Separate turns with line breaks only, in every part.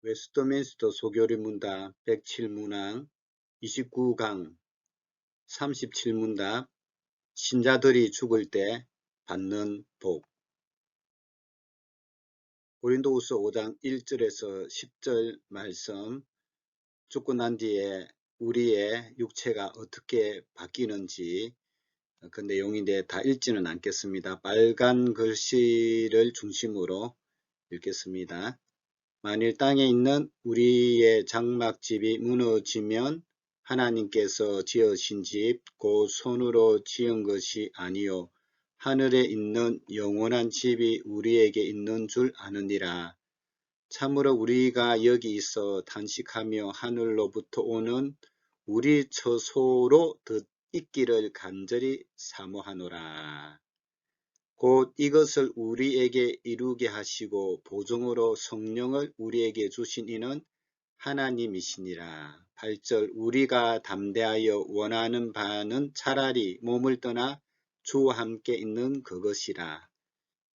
웨스트민스터 소교리문답 107문항 29강 37문답 신자들이 죽을 때 받는 복. 고린도후서 5장 1절에서 10절 말씀. 죽고 난 뒤에 우리의 육체가 어떻게 바뀌는지 그 내용인데 다 읽지는 않겠습니다. 빨간 글씨를 중심으로 읽겠습니다. 만일 땅에 있는 우리의 장막집이 무너지면 하나님께서 지으신 집 곧 손으로 지은 것이 아니요 하늘에 있는 영원한 집이 우리에게 있는 줄 아느니라. 참으로 우리가 여기 있어 탄식하며 하늘로부터 오는 우리 처소로 있기를 간절히 사모하노라. 곧 이것을 우리에게 이루게 하시고 보증으로 성령을 우리에게 주신 이는 하나님이시니라. 8절 우리가 담대하여 원하는 바는 차라리 몸을 떠나 주와 함께 있는 그것이라.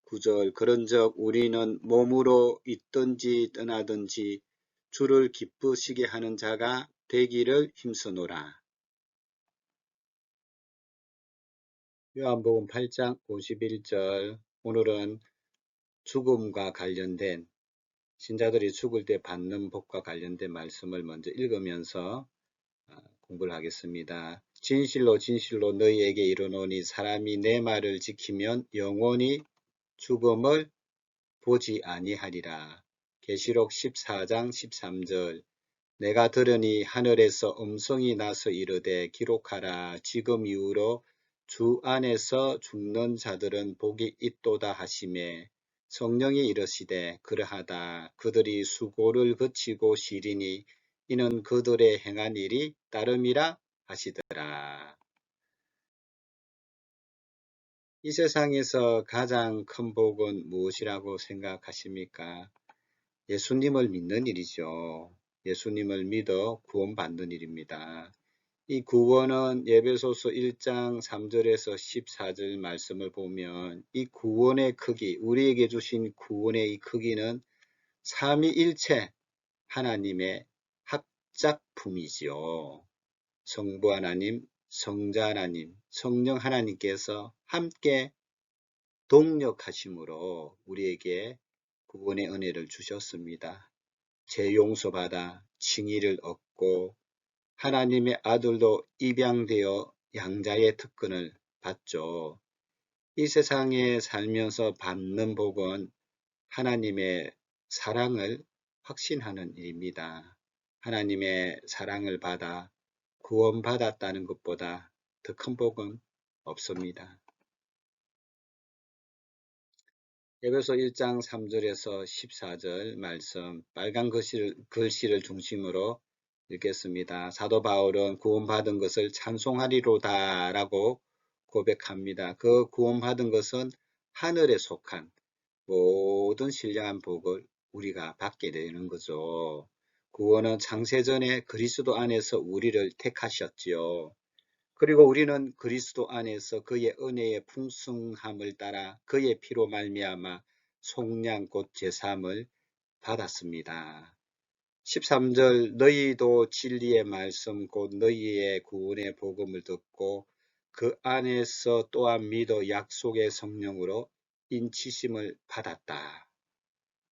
9절 그런즉 우리는 몸으로 있든지 떠나든지 주를 기쁘시게 하는 자가 되기를 힘쓰노라. 요한복음 8장 51절 오늘은 죽음과 관련된 신자들이 죽을 때 받는 복과 관련된 말씀을 먼저 읽으면서 공부를 하겠습니다. 진실로 진실로 너희에게 이르노니 사람이 내 말을 지키면 영원히 죽음을 보지 아니하리라. 계시록 14장 13절 내가 들으니 하늘에서 음성이 나서 이르되 기록하라. 지금 이후로 주 안에서 죽는 자들은 복이 있도다 하시매 성령이 이르시되 그러하다. 그들이 수고를 거치고 쉬리니 이는 그들의 행한 일이 따름이라 하시더라. 이 세상에서 가장 큰 복은 무엇이라고 생각하십니까? 예수님을 믿는 일이죠. 예수님을 믿어 구원받는 일입니다. 이 구원은 예배소서 1장 3절에서 14절 말씀을 보면 이 구원의 크기, 우리에게 주신 구원의 이 크기는 삼위일체 하나님의 합작품이지요. 성부 하나님, 성자 하나님, 성령 하나님께서 함께 동력하심으로 우리에게 구원의 은혜를 주셨습니다. 죄 용서받아 칭의를 얻고 하나님의 아들도 입양되어 양자의 특권을 받죠. 이 세상에 살면서 받는 복은 하나님의 사랑을 확신하는 일입니다. 하나님의 사랑을 받아 구원받았다는 것보다 더 큰 복은 없습니다. 에베소 1장 3절에서 14절 말씀 빨간 글씨를 중심으로 읽겠습니다. 사도 바울은 구원받은 것을 찬송하리로다 라고 고백합니다. 그 구원받은 것은 하늘에 속한 모든 신령한 복을 우리가 받게 되는 거죠. 구원은 창세전에 그리스도 안에서 우리를 택하셨지요. 그리고 우리는 그리스도 안에서 그의 은혜의 풍성함을 따라 그의 피로 말미암아 속량 곧 제사함을 받았습니다. 13절 너희도 진리의 말씀 곧 너희의 구원의 복음을 듣고 그 안에서 또한 믿어 약속의 성령으로 인치심을 받았다.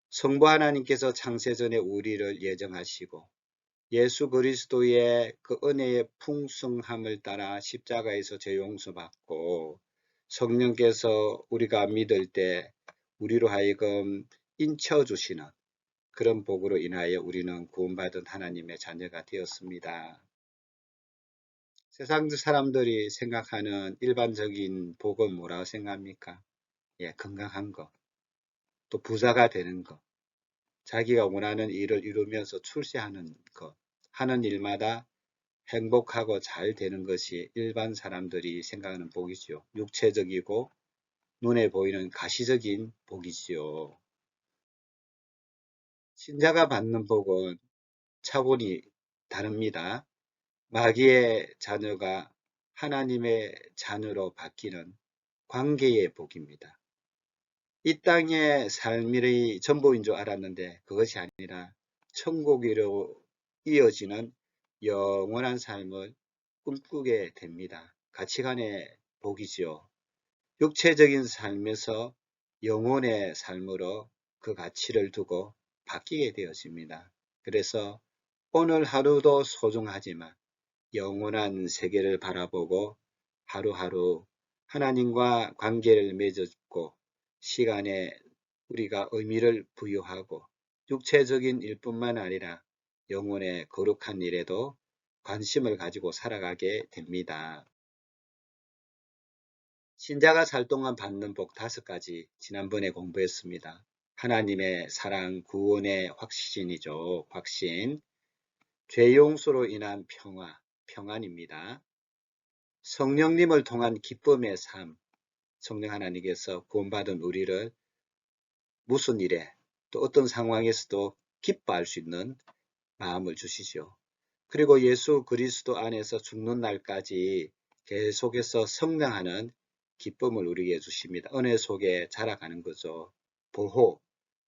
성부 하나님께서 창세전에 우리를 예정하시고 예수 그리스도의 그 은혜의 풍성함을 따라 십자가에서 죄 용서받고 성령께서 우리가 믿을 때 우리로 하여금 인쳐주시는 그런 복으로 인하여 우리는 구원받은 하나님의 자녀가 되었습니다. 세상 사람들이 생각하는 일반적인 복은 뭐라고 생각합니까? 건강한 것, 또 부자가 되는 것, 자기가 원하는 일을 이루면서 출세하는 것, 하는 일마다 행복하고 잘 되는 것이 일반 사람들이 생각하는 복이지요. 육체적이고 눈에 보이는 가시적인 복이지요. 신자가 받는 복은 차원이 다릅니다. 마귀의 자녀가 하나님의 자녀로 바뀌는 관계의 복입니다. 이 땅의 삶이 전부인 줄 알았는데 그것이 아니라 천국으로 이어지는 영원한 삶을 꿈꾸게 됩니다. 가치관의 복이지요. 육체적인 삶에서 영혼의 삶으로 그 가치를 두고 바뀌게 되어집니다. 그래서 오늘 하루도 소중하지만 영원한 세계를 바라보고 하루하루 하나님과 관계를 맺었고 시간에 우리가 의미를 부여하고 육체적인 일뿐만 아니라 영혼의 거룩한 일에도 관심을 가지고 살아가게 됩니다. 신자가 살 동안 받는 복 5가지 지난번에 공부했습니다. 하나님의 사랑, 구원의 확신이죠. 확신. 죄 용서로 인한 평화, 평안입니다. 성령님을 통한 기쁨의 삶, 성령 하나님께서 구원받은 우리를 무슨 일에 또 어떤 상황에서도 기뻐할 수 있는 마음을 주시죠. 그리고 예수 그리스도 안에서 죽는 날까지 계속해서 성장하는 기쁨을 우리에게 주십니다. 은혜 속에 자라가는 거죠. 보호,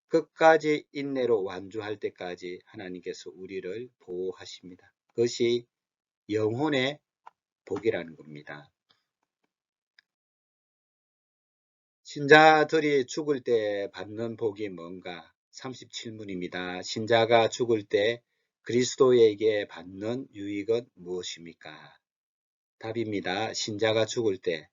끝까지 인내로 완주할 때까지 하나님께서 우리를 보호하십니다. 그것이 영혼의 복이라는 겁니다. 신자들이 죽을 때 받는 복이 뭔가? 37문입니다. 신자가 죽을 때 그리스도에게 받는 유익은 무엇입니까? 답입니다. 신자가 죽을 때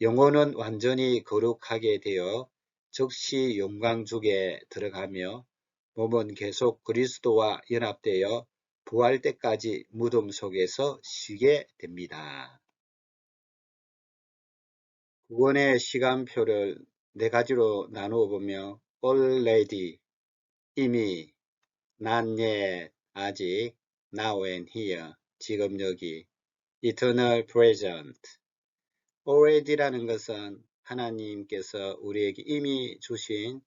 영혼은 완전히 거룩하게 되어 즉시 영광죽에 들어가며 몸은 계속 그리스도와 연합되어 부활 때까지 무덤 속에서 쉬게 됩니다. 구원의 시간표를 4가지로 나누어 보며 already, 이미, not yet, 아직, now and here, 지금 여기, eternal present. already라는 것은 하나님께서 우리에게 이미 주신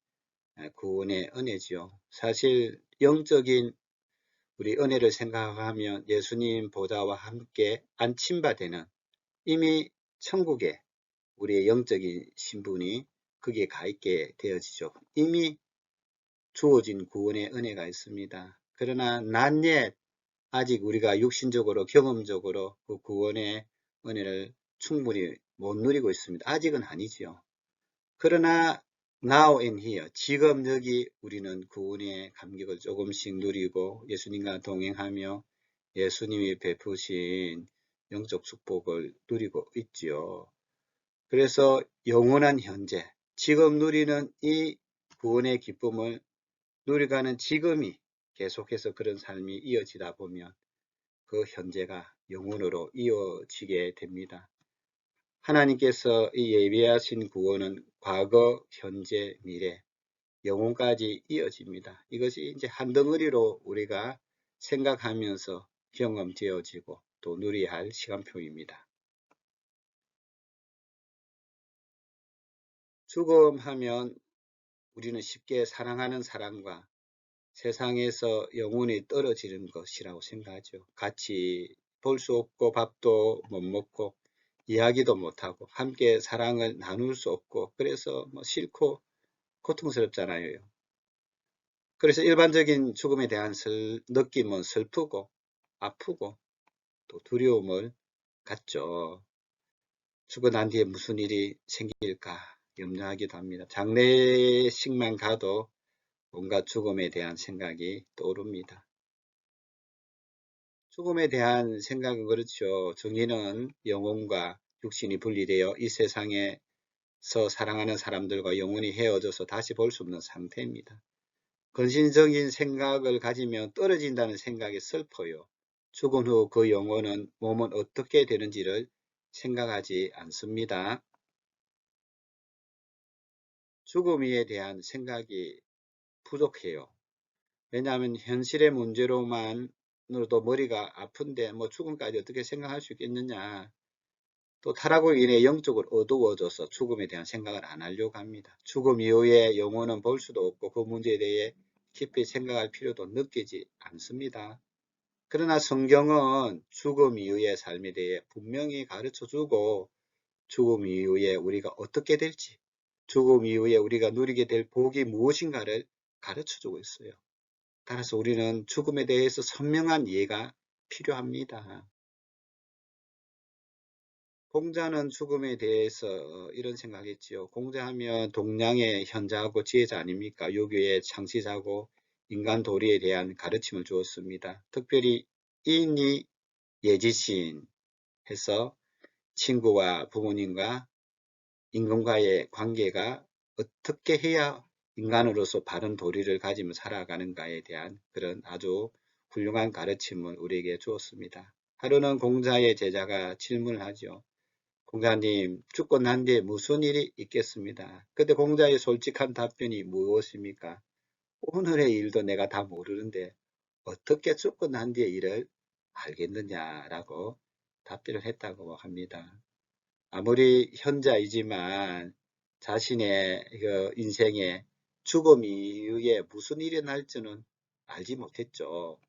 구원의 은혜지요. 사실 영적인 우리 은혜를 생각하면 예수님 보좌와 함께 안침받되는 이미 천국에 우리의 영적인 신분이 거기에 가 있게 되어지죠. 이미 주어진 구원의 은혜가 있습니다. 그러나 not yet, 아직 우리가 육신적으로 경험적으로 그 구원의 은혜를 충분히 못 누리고 있습니다. 아직은 아니지요. 그러나 now and here, 지금 여기 우리는 구원의 감격을 조금씩 누리고 예수님과 동행하며 예수님이 베푸신 영적 축복을 누리고 있지요. 그래서 영원한 현재, 지금 누리는 이 구원의 기쁨을 누려가는 지금이 계속해서 그런 삶이 이어지다 보면 그 현재가 영원으로 이어지게 됩니다. 하나님께서 이 예비하신 구원은 과거, 현재, 미래, 영혼까지 이어집니다. 이것이 이제 한 덩어리로 우리가 생각하면서 경험되어지고 또 누려야 할 시간표입니다. 죽음하면 우리는 쉽게 사랑하는 사람과 세상에서 영원히 떨어지는 것이라고 생각하죠. 같이 볼 수 없고 밥도 못 먹고 이야기도 못하고 함께 사랑을 나눌 수 없고 그래서 싫고 고통스럽잖아요. 그래서 일반적인 죽음에 대한 느낌은 슬프고 아프고 또 두려움을 갖죠. 죽고 난 뒤에 무슨 일이 생길까 염려하기도 합니다. 장례식만 가도 온갖 죽음에 대한 생각이 떠오릅니다. 죽음에 대한 생각은 그렇죠. 정의는 영혼과 육신이 분리되어 이 세상에서 사랑하는 사람들과 영원히 헤어져서 다시 볼 수 없는 상태입니다. 근신적인 생각을 가지면 떨어진다는 생각이 슬퍼요. 죽은 후 그 영혼은 몸은 어떻게 되는지를 생각하지 않습니다. 죽음에 대한 생각이 부족해요. 왜냐하면 현실의 문제로만으로도 머리가 아픈데 죽음까지 어떻게 생각할 수 있겠느냐. 또 타락으로 인해 영적으로 어두워져서 죽음에 대한 생각을 안 하려고 합니다. 죽음 이후에 영혼은 볼 수도 없고 그 문제에 대해 깊이 생각할 필요도 느끼지 않습니다. 그러나 성경은 죽음 이후의 삶에 대해 분명히 가르쳐주고 죽음 이후에 우리가 어떻게 될지, 죽음 이후에 우리가 누리게 될 복이 무엇인가를 가르쳐주고 있어요. 따라서 우리는 죽음에 대해서 선명한 이해가 필요합니다. 공자는 죽음에 대해서 이런 생각했지요. 공자하면 동량의 현자하고 지혜자 아닙니까? 유교의 창시자고 인간 도리에 대한 가르침을 주었습니다. 특별히 인이 예지신 해서 친구와 부모님과 임금과의 관계가 어떻게 해야 인간으로서 바른 도리를 가지며 살아가는가에 대한 그런 아주 훌륭한 가르침을 우리에게 주었습니다. 하루는 공자의 제자가 질문을 하죠. 공자님, 죽고 난 뒤에 무슨 일이 있겠습니다. 그때 공자의 솔직한 답변이 무엇입니까? 오늘의 일도 내가 다 모르는데 어떻게 죽고 난 뒤의 일을 알겠느냐라고 답변을 했다고 합니다. 아무리 현자이지만 자신의 인생에 죽음 이후에 무슨 일이 날지는 알지 못했죠.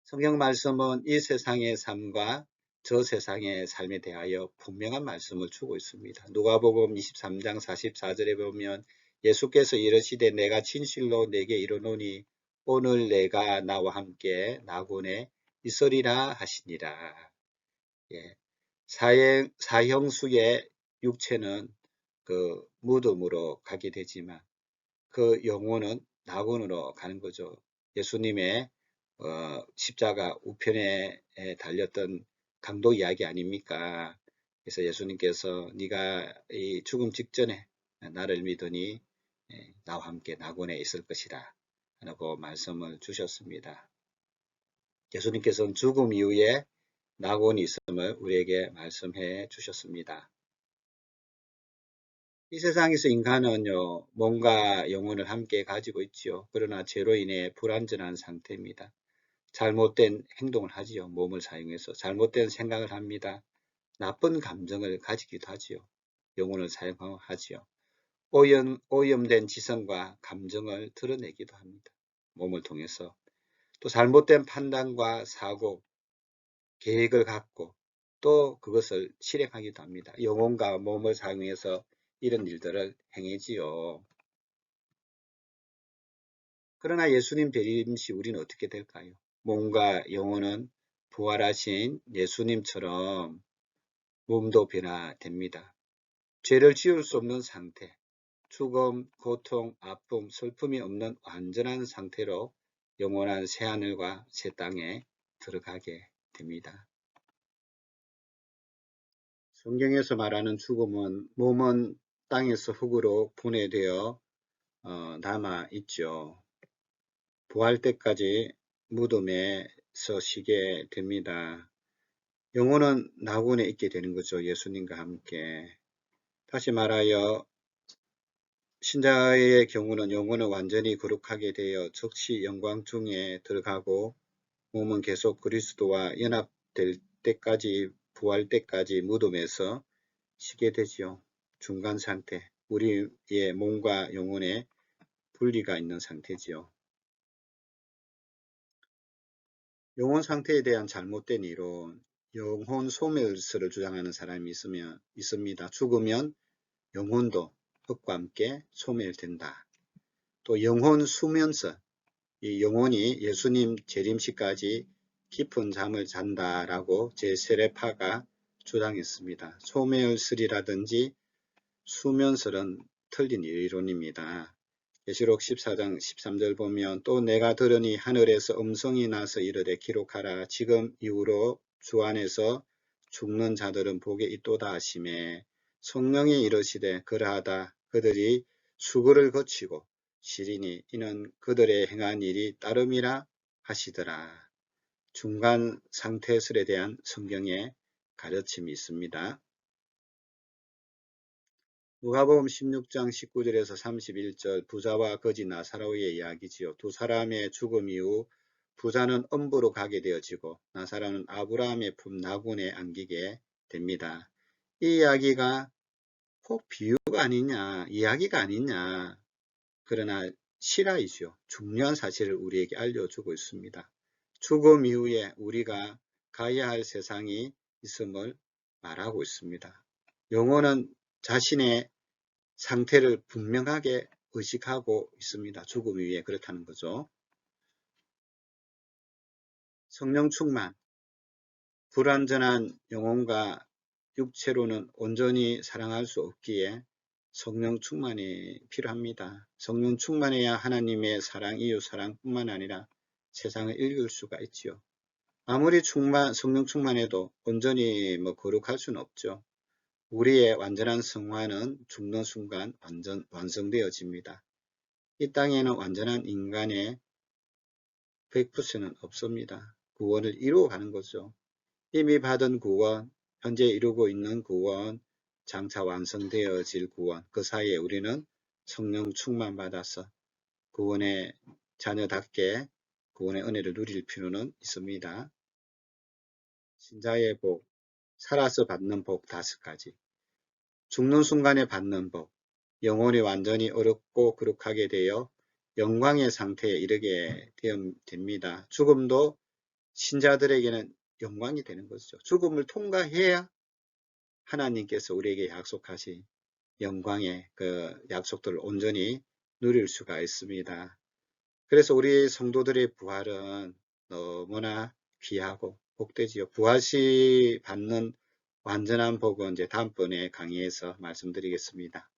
성경 말씀은 이 세상의 삶과 저 세상의 삶에 대하여 분명한 말씀을 주고 있습니다. 누가복음 23장 44절에 보면 예수께서 이르시되 내가 진실로 내게 이르노니 오늘 내가 나와 함께 낙원에 있으리라 하시니라. 예. 사형수의 육체는 그 무덤으로 가게 되지만 그 영혼은 낙원으로 가는 거죠. 예수님의 십자가 우편에 달렸던 강도 이야기 아닙니까? 그래서 예수님께서 네가 이 죽음 직전에 나를 믿으니 나와 함께 낙원에 있을 것이라 라고 말씀을 주셨습니다. 예수님께서는 죽음 이후에 낙원이 있음을 우리에게 말씀해 주셨습니다. 이 세상에서 인간은요, 몸과 영혼을 함께 가지고 있지요. 그러나 죄로 인해 불완전한 상태입니다. 잘못된 행동을 하지요. 몸을 사용해서 잘못된 생각을 합니다. 나쁜 감정을 가지기도 하지요. 영혼을 사용하지요. 오염된 지성과 감정을 드러내기도 합니다. 몸을 통해서. 또 잘못된 판단과 사고, 계획을 갖고 또 그것을 실행하기도 합니다. 영혼과 몸을 사용해서 이런 일들을 행하지요. 그러나 예수님 뵈림 시 우리는 어떻게 될까요? 몸과 영혼은 부활하신 예수님처럼 몸도 변화됩니다. 죄를 지을 수 없는 상태, 죽음, 고통, 아픔, 슬픔이 없는 완전한 상태로 영원한 새하늘과 새 땅에 들어가게 됩니다. 성경에서 말하는 죽음은 몸은 땅에서 흙으로 분해되어 남아 있죠. 부활 때까지 무덤에서 쉬게 됩니다. 영혼은 낙원에 있게 되는 거죠. 예수님과 함께. 다시 말하여 신자의 경우는 영혼은 완전히 거룩하게 되어 즉시 영광 중에 들어가고 몸은 계속 그리스도와 연합될 때까지 부활 때까지 무덤에서 쉬게 되지요. 중간 상태, 우리의 몸과 영혼의 분리가 있는 상태지요. 영혼 상태에 대한 잘못된 이론, 영혼 소멸설을 주장하는 사람이 있습니다. 죽으면 영혼도 흙과 함께 소멸된다. 또 영혼 수면설, 이 영혼이 예수님 재림시까지 깊은 잠을 잔다라고 제세례파가 주장했습니다. 소멸설이라든지 수면설은 틀린 이론입니다. 계시록 14장 13절 보면 또 내가 들으니 하늘에서 음성이 나서 이르되 기록하라. 지금 이후로 주 안에서 죽는 자들은 복에 있도다 하시매 성령이 이르시되 그러하다. 그들이 수고를 거치고 시리니 이는 그들의 행한 일이 따름이라 하시더라. 중간 상태설에 대한 성경의 가르침이 있습니다. 누가복음 16장 19절에서 31절 부자와 거지 나사로의 이야기지요. 두 사람의 죽음 이후 부자는 엄부로 가게 되어지고 나사로는 아브라함의 품 나군에 안기게 됩니다. 이 이야기가 꼭 비유가 아니냐, 이야기가 아니냐. 그러나 실화이죠. 중요한 사실을 우리에게 알려주고 있습니다. 죽음 이후에 우리가 가야 할 세상이 있음을 말하고 있습니다. 영혼은 자신의 상태를 분명하게 의식하고 있습니다. 죽음 위에 그렇다는 거죠. 성령 충만, 불완전한 영혼과 육체로는 온전히 사랑할 수 없기에 성령 충만이 필요합니다. 성령 충만해야 하나님의 사랑, 이웃 사랑뿐만 아니라 세상을 읽을 수가 있지요. 아무리 성령 충만해도 온전히 거룩할 수는 없죠. 우리의 완전한 성화는 죽는 순간 완성되어집니다. 이 땅에는 완전한 인간의 100%는 없습니다. 구원을 이루어가는 거죠. 이미 받은 구원, 현재 이루고 있는 구원, 장차 완성되어질 구원, 그 사이에 우리는 성령 충만 받아서 구원의 자녀답게 구원의 은혜를 누릴 필요는 있습니다. 신자의 복, 살아서 받는 복 5가지. 죽는 순간에 받는 복, 영혼이 완전히 어렵고 거룩하게 되어 영광의 상태에 이르게 됩니다. 죽음도 신자들에게는 영광이 되는 것이죠. 죽음을 통과해야 하나님께서 우리에게 약속하신 영광의 그 약속들을 온전히 누릴 수가 있습니다. 그래서 우리 성도들의 부활은 너무나 귀하고 복되지요. 부활시 받는 완전한 복은 이제 다음번에 강의에서 말씀드리겠습니다.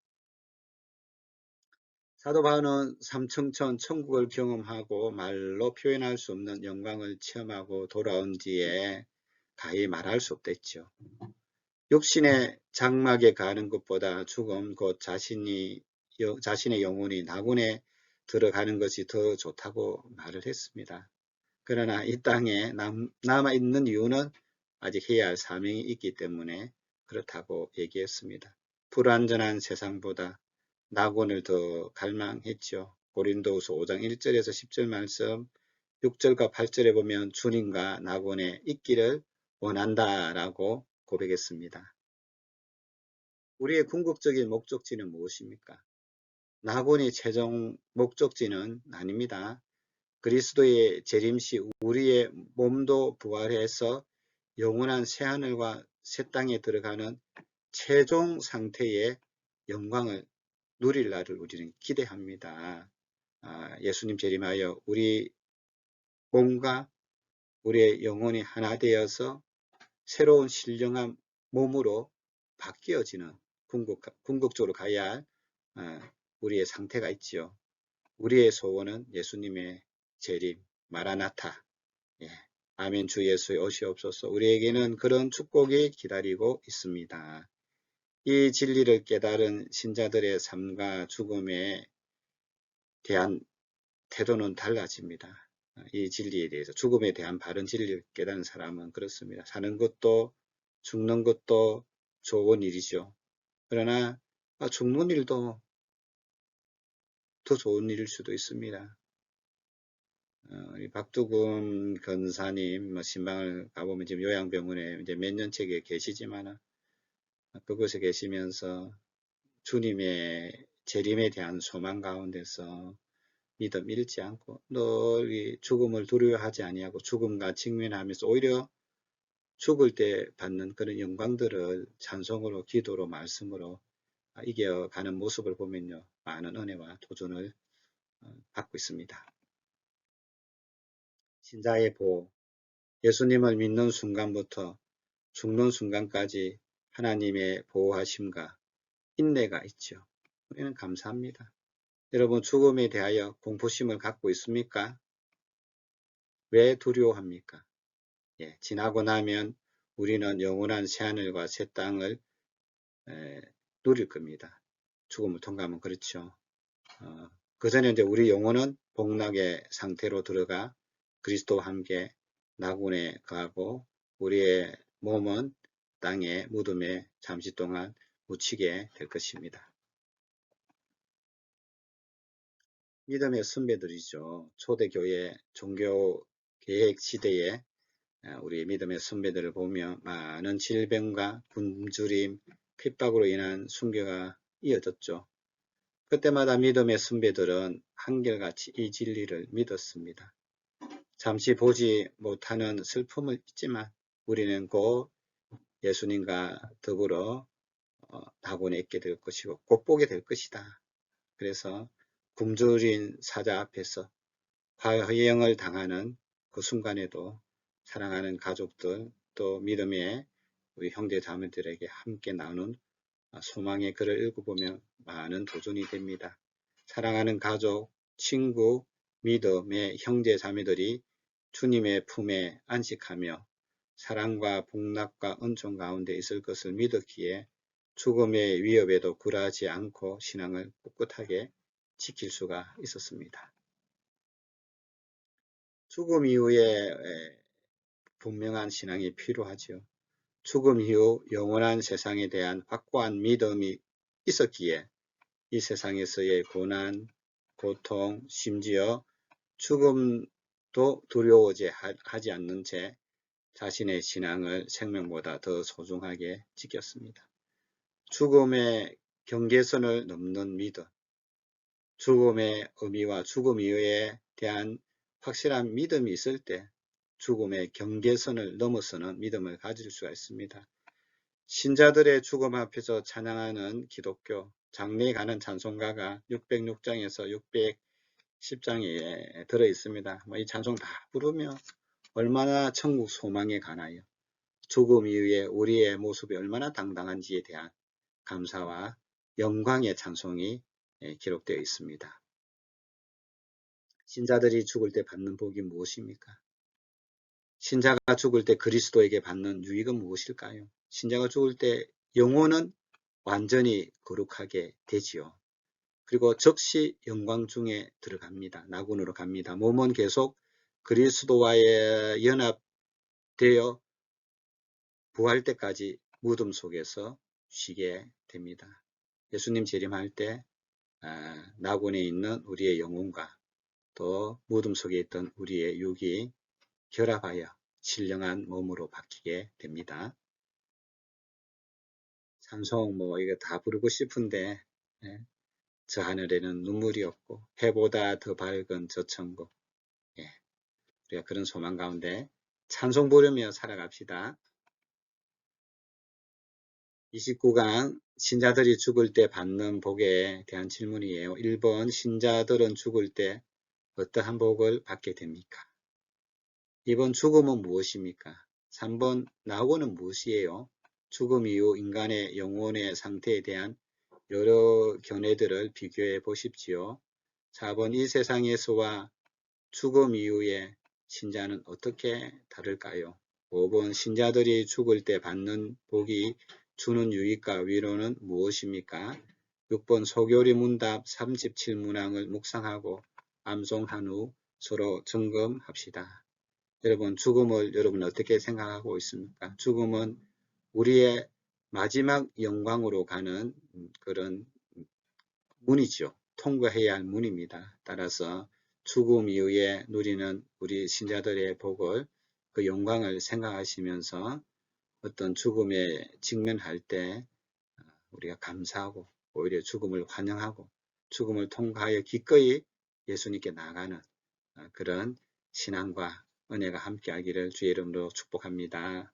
사도 바울은 삼층천 천국을 경험하고 말로 표현할 수 없는 영광을 체험하고 돌아온 뒤에 가히 말할 수 없댔죠. 육신의 장막에 가는 것보다 죽음 곧 자신의 영혼이 낙원에 들어가는 것이 더 좋다고 말을 했습니다. 그러나 이 땅에 남아있는 이유는 아직 해야 할 사명이 있기 때문에 그렇다고 얘기했습니다. 불완전한 세상보다 낙원을 더 갈망했죠. 고린도후서 5장 1절에서 10절 말씀, 6절과 8절에 보면 주님과 낙원에 있기를 원한다라고 고백했습니다. 우리의 궁극적인 목적지는 무엇입니까? 낙원이 최종 목적지는 아닙니다. 그리스도의 재림시 우리의 몸도 부활해서 영원한 새하늘과 새 땅에 들어가는 최종 상태의 영광을 누릴 날을 우리는 기대합니다. 예수님 재림하여 우리 몸과 우리의 영혼이 하나 되어서 새로운 신령한 몸으로 바뀌어지는 궁극적으로 가야 할 우리의 상태가 있지요. 우리의 소원은 예수님의 재림, 마라나타, 아멘 주 예수의 오시옵소서. 우리에게는 그런 축복이 기다리고 있습니다. 이 진리를 깨달은 신자들의 삶과 죽음에 대한 태도는 달라집니다. 이 진리에 대해서 죽음에 대한 바른 진리를 깨닫는 사람은 그렇습니다. 사는 것도 죽는 것도 좋은 일이죠. 그러나 죽는 일도 더 좋은 일일 수도 있습니다. 우리 박두금 권사님 신방을 가보면 지금 요양병원에 이제 몇 년째 계시지만 그곳에 계시면서 주님의 재림에 대한 소망 가운데서 믿음 잃지 않고 늘 죽음을 두려워하지 아니하고 죽음과 직면하면서 오히려 죽을 때 받는 그런 영광들을 찬송으로 기도로 말씀으로 이겨가는 모습을 보면요 많은 은혜와 도전을 받고 있습니다. 신자의 보호, 예수님을 믿는 순간부터 죽는 순간까지 하나님의 보호하심과 인내가 있죠. 우리는 감사합니다. 여러분 죽음에 대하여 공포심을 갖고 있습니까? 왜 두려워합니까? 지나고 나면 우리는 영원한 새하늘과 새 땅을 누릴 겁니다. 죽음을 통과하면 그렇죠. 그 전에 이제 우리 영혼은 복락의 상태로 들어가 그리스도와 함께 낙원에 가고 우리의 몸은 땅의 무덤에 잠시 동안 묻히게 될 것입니다. 믿음의 선배들이죠. 초대교회 종교 계획 시대에 우리 믿음의 선배들을 보며 많은 질병과 굶주림, 핍박으로 인한 순교가 이어졌죠. 그때마다 믿음의 선배들은 한결같이 이 진리를 믿었습니다. 잠시 보지 못하는 슬픔을 잊지만 우리는 곧 예수님과 더불어 낙원에 있게 될 것이고 곧 보게 될 것이다. 그래서 굶주린 사자 앞에서 화형을 당하는 그 순간에도 사랑하는 가족들 또 믿음의 우리 형제 자매들에게 함께 나눈 소망의 글을 읽어보면 많은 도전이 됩니다. 사랑하는 가족, 친구, 믿음의 형제 자매들이 주님의 품에 안식하며 사랑과 복락과 은총 가운데 있을 것을 믿었기에 죽음의 위협에도 굴하지 않고 신앙을 꿋꿋하게 지킬 수가 있었습니다. 죽음 이후에 분명한 신앙이 필요하죠. 죽음 이후 영원한 세상에 대한 확고한 믿음이 있었기에 이 세상에서의 고난, 고통, 심지어 죽음도 두려워하지 하지 않는 채 자신의 신앙을 생명보다 더 소중하게 지켰습니다. 죽음의 경계선을 넘는 믿음, 죽음의 의미와 죽음 이후에 대한 확실한 믿음이 있을 때 죽음의 경계선을 넘어서는 믿음을 가질 수가 있습니다. 신자들의 죽음 앞에서 찬양하는 기독교 장래에 가는 찬송가가 606장에서 610장에 들어 있습니다. 이 찬송 다 부르면 얼마나 천국 소망에 가나요? 죽음 이후에 우리의 모습이 얼마나 당당한지에 대한 감사와 영광의 찬송이 기록되어 있습니다. 신자들이 죽을 때 받는 복이 무엇입니까? 신자가 죽을 때 그리스도에게 받는 유익은 무엇일까요? 신자가 죽을 때 영혼은 완전히 거룩하게 되지요. 그리고 즉시 영광 중에 들어갑니다. 낙원으로 갑니다. 몸은 계속 그리스도와의 연합되어 부활 때까지 무덤 속에서 쉬게 됩니다. 예수님 재림할 때 낙원에 있는 우리의 영혼과 또 무덤 속에 있던 우리의 육이 결합하여 신령한 몸으로 바뀌게 됩니다. 찬송 이거 다 부르고 싶은데 저 하늘에는 눈물이 없고 해보다 더 밝은 저 천국, 우리가 그런 소망 가운데 찬송 부르며 살아갑시다. 29강 신자들이 죽을 때 받는 복에 대한 질문이에요. 1번 신자들은 죽을 때 어떠한 복을 받게 됩니까? 2번 죽음은 무엇입니까? 3번 낙원은 무엇이에요? 죽음 이후 인간의 영혼의 상태에 대한 여러 견해들을 비교해 보십시오. 4번 이 세상에서와 죽음 이후에 신자는 어떻게 다를까요? 5번 신자들이 죽을 때 받는 복이 주는 유익과 위로는 무엇입니까? 6번 소교리 문답 37문항을 묵상하고 암송한 후 서로 점검합시다. 여러분 죽음을 여러분 어떻게 생각하고 있습니까? 죽음은 우리의 마지막 영광으로 가는 그런 문이죠. 통과해야 할 문입니다. 따라서 죽음 이후에 누리는 우리 신자들의 복을 그 영광을 생각하시면서 어떤 죽음에 직면할 때 우리가 감사하고 오히려 죽음을 환영하고 죽음을 통과하여 기꺼이 예수님께 나아가는 그런 신앙과 은혜가 함께하기를 주의 이름으로 축복합니다.